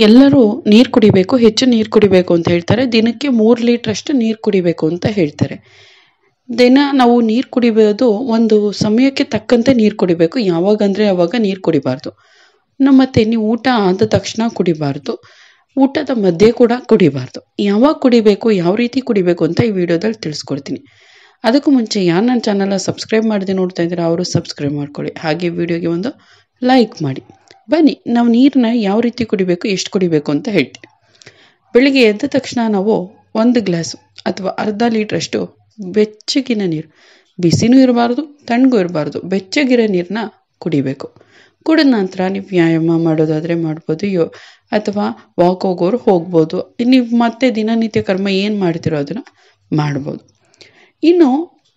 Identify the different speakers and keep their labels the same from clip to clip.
Speaker 1: ಎಲ್ಲರೂ ನೀರು ಕುಡಿಬೇಕು, ಹೆಚ್ಚು ನೀರು ಕುಡಿಬೇಕು ಅಂತ ಹೇಳ್ತಾರೆ. ದಿನಕ್ಕೆ 3 ಲೀಟ್ರಷ್ಟು ನೀರು ಕುಡಿಬೇಕು ಅಂತ ಹೇಳ್ತಾರೆ. ದಿನ ನಾವು ನೀರು ಕುಡಿಯೋದು ಒಂದು ಸಮಯಕ್ಕೆ ತಕ್ಕಂತೆ ನೀರು ಕುಡಿಬೇಕು. ಯಾವಾಗಂದರೆ ಆವಾಗ ನೀರು ಕುಡಿಬಾರ್ದು. ಮತ್ತು ನೀವು ಊಟ ಆದ ತಕ್ಷಣ ಕುಡಿಬಾರ್ದು, ಊಟದ ಮಧ್ಯೆ ಕೂಡ ಕುಡಿಬಾರ್ದು. ಯಾವಾಗ ಕುಡಿಬೇಕು, ಯಾವ ರೀತಿ ಕುಡಿಬೇಕು ಅಂತ ಈ ವಿಡಿಯೋದಲ್ಲಿ ತಿಳಿಸ್ಕೊಡ್ತೀನಿ. ಅದಕ್ಕೂ ಮುಂಚೆ ಯಾರು ನನ್ನ ಚಾನಲ್ನ ಸಬ್ಸ್ಕ್ರೈಬ್ ಮಾಡದೆ ನೋಡ್ತಾ ಇದ್ದಾರೆ ಅವರು ಸಬ್ಸ್ಕ್ರೈಬ್ ಮಾಡ್ಕೊಳ್ಳಿ. ಹಾಗೆ ವಿಡಿಯೋಗೆ ಒಂದು ಲೈಕ್ ಮಾಡಿ. ಬನ್ನಿ ನಾವು ನೀರನ್ನ ಯಾವ ರೀತಿ ಕುಡಿಬೇಕು, ಎಷ್ಟು ಕುಡಿಬೇಕು ಅಂತ ಹೇಳ್ತೀವಿ. ಬೆಳಿಗ್ಗೆ ಎದ್ದ ತಕ್ಷಣ ನಾವು 1 ಗ್ಲಾಸ್ ಅಥವಾ ಅರ್ಧ ಲೀಟ್ರಷ್ಟು ಬೆಚ್ಚಗಿನ ನೀರು, ಬಿಸಿನೂ ಇರಬಾರ್ದು ತಣ್ಣಗೂ ಇರಬಾರ್ದು, ಬೆಚ್ಚಗಿರೋ ನೀರನ್ನ ಕುಡಿಬೇಕು. ಕುಡಿದ ನಂತರ ನೀವು ವ್ಯಾಯಾಮ ಮಾಡೋದಾದರೆ ಮಾಡ್ಬೋದು, ಅಥವಾ ವಾಕ್ ಹೋಗೋರು ಹೋಗ್ಬೋದು. ನೀವು ಮತ್ತೆ ದಿನನಿತ್ಯ ಕರ್ಮ ಏನು ಮಾಡ್ತಿರೋ ಅದನ್ನು ಮಾಡ್ಬೋದು. ಇನ್ನು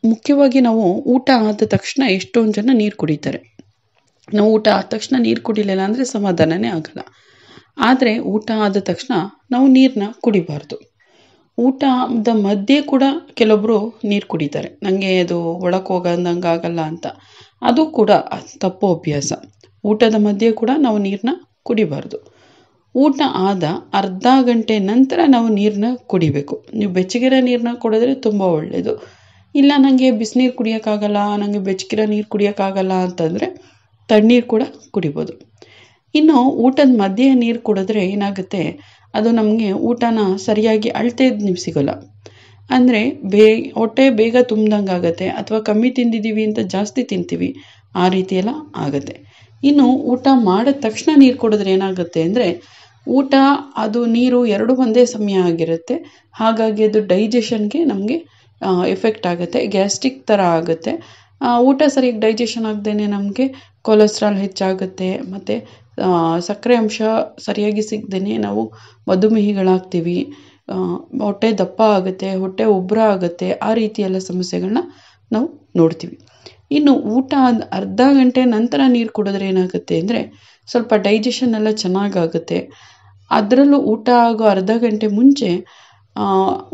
Speaker 1: ಮುಖ್ಯವಾಗಿ ನಾವು ಊಟ ಆದ ತಕ್ಷಣ ಎಷ್ಟೊಂದು ಜನ ನೀರು ಕುಡಿತಾರೆ. ನಾವು ಊಟ ಆದ ತಕ್ಷಣ ನೀರು ಕುಡಿಲಿಲ್ಲ ಅಂದರೆ ಸಮಾಧಾನನೇ ಆಗಲ್ಲ. ಆದರೆ ಊಟ ಆದ ತಕ್ಷಣ ನಾವು ನೀರನ್ನ ಕುಡಿಬಾರ್ದು. ಊಟದ ಮಧ್ಯೆ ಕೂಡ ಕೆಲವೊಬ್ಬರು ನೀರು ಕುಡಿತಾರೆ. ನನಗೆ ಅದು ಒಳಕ್ಕೆ ಹೋಗೋದಂಗೆ ಆಗಲ್ಲ ಅಂತ. ಅದು ಕೂಡ ತಪ್ಪು ಅಭ್ಯಾಸ. ಊಟದ ಮಧ್ಯೆ ಕೂಡ ನಾವು ನೀರನ್ನ ಕುಡಿಬಾರ್ದು. ಊಟ ಆದ ಅರ್ಧ ಗಂಟೆ ನಂತರ ನಾವು ನೀರನ್ನ ಕುಡಿಬೇಕು. ನೀವು ಬೆಚ್ಚಗಿರೋ ನೀರನ್ನ ಕುಡಿದ್ರೆ ತುಂಬ ಒಳ್ಳೆಯದು. ಇಲ್ಲ ನನಗೆ ಬಿಸಿನೀರು ಕುಡಿಯೋಕ್ಕಾಗಲ್ಲ, ನನಗೆ ಬೆಚ್ಚಗಿರೋ ನೀರು ಕುಡಿಯೋಕ್ಕಾಗಲ್ಲ ಅಂತಂದರೆ ತಣ್ಣೀರು ಕೂಡ ಕುಡಿಬೋದು. ಇನ್ನು ಊಟದ ಮಧ್ಯೆ ನೀರು ಕುಡಿದ್ರೆ ಏನಾಗುತ್ತೆ, ಅದು ನಮಗೆ ಊಟನ ಸರಿಯಾಗಿ ಅಳತೆದು ನೀವು ಸಿಗೋಲ್ಲ. ಅಂದರೆ ಹೊಟ್ಟೆ ಬೇಗ ತುಂಬ್ದಂಗೆ ಆಗುತ್ತೆ, ಅಥವಾ ಕಮ್ಮಿ ತಿಂದಿದ್ದೀವಿ ಅಂತ ಜಾಸ್ತಿ ತಿಂತೀವಿ, ಆ ರೀತಿಯೆಲ್ಲ ಆಗುತ್ತೆ. ಇನ್ನು ಊಟ ಮಾಡಿದ ತಕ್ಷಣ ನೀರು ಕುಡಿದ್ರೆ ಏನಾಗುತ್ತೆ ಅಂದರೆ, ಊಟ ಅದು ನೀರು ಎರಡು ಒಂದೇ ಸಮಯ ಆಗಿರುತ್ತೆ. ಹಾಗಾಗಿ ಅದು ಡೈಜೆಷನ್ಗೆ ನಮಗೆ ಎಫೆಕ್ಟ್ ಆಗುತ್ತೆ, ಗ್ಯಾಸ್ಟ್ರಿಕ್ ಥರ ಆಗುತ್ತೆ. ಊಟ ಸರಿಯಾಗಿ ಡೈಜೆಷನ್ ಆಗದೇ ನಮಗೆ ಕೊಲೆಸ್ಟ್ರಾಲ್ ಹೆಚ್ಚಾಗುತ್ತೆ, ಮತ್ತು ಸಕ್ಕರೆ ಅಂಶ ಸರಿಯಾಗಿ ಸಿಗದೇ ನಾವು ಮಧುಮೇಹಿಗಳಾಗ್ತೀವಿ, ಹೊಟ್ಟೆ ದಪ್ಪ ಆಗುತ್ತೆ, ಹೊಟ್ಟೆ ಉಬ್ಬರ ಆಗುತ್ತೆ. ಆ ರೀತಿಯೆಲ್ಲ ಸಮಸ್ಯೆಗಳನ್ನ ನಾವು ನೋಡ್ತೀವಿ. ಇನ್ನು ಊಟ ಅರ್ಧ ಗಂಟೆ ನಂತರ ನೀರು ಕುಡಿದ್ರೆ ಏನಾಗುತ್ತೆ ಅಂದರೆ, ಸ್ವಲ್ಪ ಡೈಜೆಷನ್ ಎಲ್ಲ ಚೆನ್ನಾಗಾಗುತ್ತೆ. ಅದರಲ್ಲೂ ಊಟ ಆಗೋ ಅರ್ಧ ಗಂಟೆ ಮುಂಚೆ,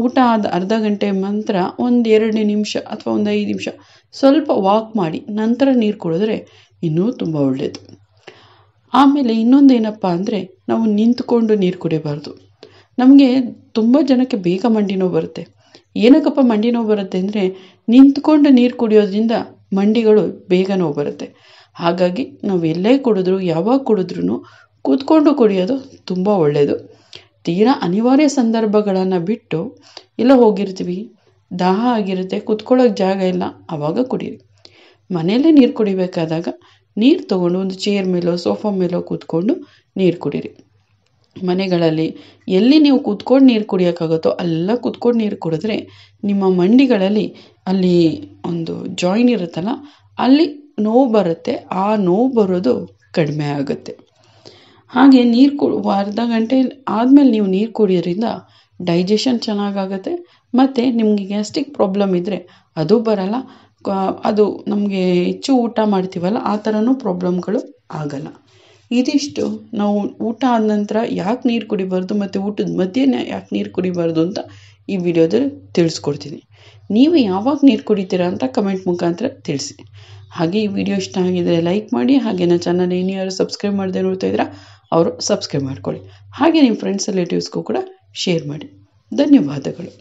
Speaker 1: ಊಟ ಆದ ಅರ್ಧ ಗಂಟೆ ನಂತರ 1-2 ನಿಮಿಷ ಅಥವಾ 5 ನಿಮಿಷ ಸ್ವಲ್ಪ ವಾಕ್ ಮಾಡಿ ನಂತರ ನೀರು ಕುಡಿದ್ರೆ ಇನ್ನೂ ತುಂಬ ಒಳ್ಳೆಯದು. ಆಮೇಲೆ ಇನ್ನೊಂದೇನಪ್ಪ ಅಂದರೆ, ನಾವು ನಿಂತ್ಕೊಂಡು ನೀರು ಕುಡಿಬಾರ್ದು. ನಮಗೆ ತುಂಬ ಜನಕ್ಕೆ ಬೇಗ ಮಂಡಿ ನೋವು ಬರುತ್ತೆ. ಏನಕ್ಕಪ್ಪ ಮಂಡಿ ನೋವು ಬರುತ್ತೆ ಅಂದರೆ, ನಿಂತ್ಕೊಂಡು ನೀರು ಕುಡಿಯೋದ್ರಿಂದ ಮಂಡಿಗಳು ಬೇಗ ನೋವು ಬರುತ್ತೆ. ಹಾಗಾಗಿ ನಾವು ಎಲ್ಲೇ ಕುಡಿದ್ರು, ಯಾವಾಗ ಕುಡಿದ್ರೂ ಕೂತ್ಕೊಂಡು ಕುಡಿಯೋದು ತುಂಬ ಒಳ್ಳೆಯದು. ತೀರಾ ಅನಿವಾರ್ಯ ಸಂದರ್ಭಗಳನ್ನು ಬಿಟ್ಟು ಎಲ್ಲ ಹೋಗಿರ್ತೀವಿ, ದಾಹ ಆಗಿರುತ್ತೆ, ಕೂತ್ಕೊಳ್ಳೋಕೆ ಜಾಗ ಇಲ್ಲ, ಆವಾಗ ಕುಡೀರಿ. ಮನೆಯಲ್ಲೇ ನೀರು ಕುಡಿಬೇಕಾದಾಗ ನೀರು ತೊಗೊಂಡು ಒಂದು ಚೇರ್ ಮೇಲೋ ಸೋಫಾ ಮೇಲೋ ಕೂತ್ಕೊಂಡು ನೀರು ಕುಡೀರಿ. ಮನೆಗಳಲ್ಲಿ ಎಲ್ಲಿ ನೀವು ಕೂತ್ಕೊಂಡು ನೀರು ಕುಡಿಯೋಕ್ಕಾಗುತ್ತೋ ಅಲ್ಲೆಲ್ಲ ಕೂತ್ಕೊಂಡು ನೀರು ಕುಡಿದ್ರೆ ನಿಮ್ಮ ಮಂಡಿಗಳಲ್ಲಿ ಅಲ್ಲಿ ಒಂದು ಜಾಯಿನ್ ಇರುತ್ತಲ್ಲ, ಅಲ್ಲಿ ನೋವು ಬರುತ್ತೆ. ಆ ನೋವು ಬರೋದು ಕಡಿಮೆ ಆಗುತ್ತೆ. ಹಾಗೆ ನೀರು ಅರ್ಧ ಗಂಟೆ ಆದಮೇಲೆ ನೀವು ನೀರು ಕುಡಿಯೋದ್ರಿಂದ ಡೈಜೆಷನ್ ಚೆನ್ನಾಗಾಗುತ್ತೆ, ಮತ್ತು ನಿಮಗೆ ಗ್ಯಾಸ್ಟ್ರಿಕ್ ಪ್ರಾಬ್ಲಮ್ ಇದ್ದರೆ ಅದು ಬರಲ್ಲ. ಅದು ನಮಗೆ ಹೆಚ್ಚು ಊಟ ಮಾಡ್ತೀವಲ್ಲ, ಆ ಥರನೂ ಪ್ರಾಬ್ಲಮ್ಗಳು ಆಗಲ್ಲ. ಇದಿಷ್ಟು ನಾವು ಊಟ ಆದ ನಂತರ ಯಾಕೆ ನೀರು ಕುಡಿಬಾರ್ದು ಮತ್ತು ಊಟದ ಮಧ್ಯೆ ಯಾಕೆ ನೀರು ಕುಡಿಬಾರ್ದು ಅಂತ ಈ ವಿಡಿಯೋದಲ್ಲಿ ತಿಳಿಸ್ಕೊಡ್ತೀನಿ. ನೀವು ಯಾವಾಗ ನೀರು ಕುಡಿತೀರಾ ಅಂತ ಕಮೆಂಟ್ ಮುಖಾಂತರ ತಿಳಿಸಿ. ಹಾಗೆ ಈ ವಿಡಿಯೋ ಇಷ್ಟ ಆಗಿದರೆ ಲೈಕ್ ಮಾಡಿ. ಹಾಗೆ ನನ್ನ ಚಾನಲ್ ಯಾರು ಸಬ್ಸ್ಕ್ರೈಬ್ ಮಾಡದೆ ನೋಡ್ತಾ ಇದ್ದೀರಾ ಅವರು ಸಬ್ಸ್ಕ್ರೈಬ್ ಮಾಡ್ಕೊಳ್ಳಿ. ಹಾಗೆ ನಿಮ್ಮ ಫ್ರೆಂಡ್ಸ್ ರಿಲೇಟಿವ್ಸ್ಗೂ ಕೂಡ ಶೇರ್ ಮಾಡಿ. ಧನ್ಯವಾದಗಳು.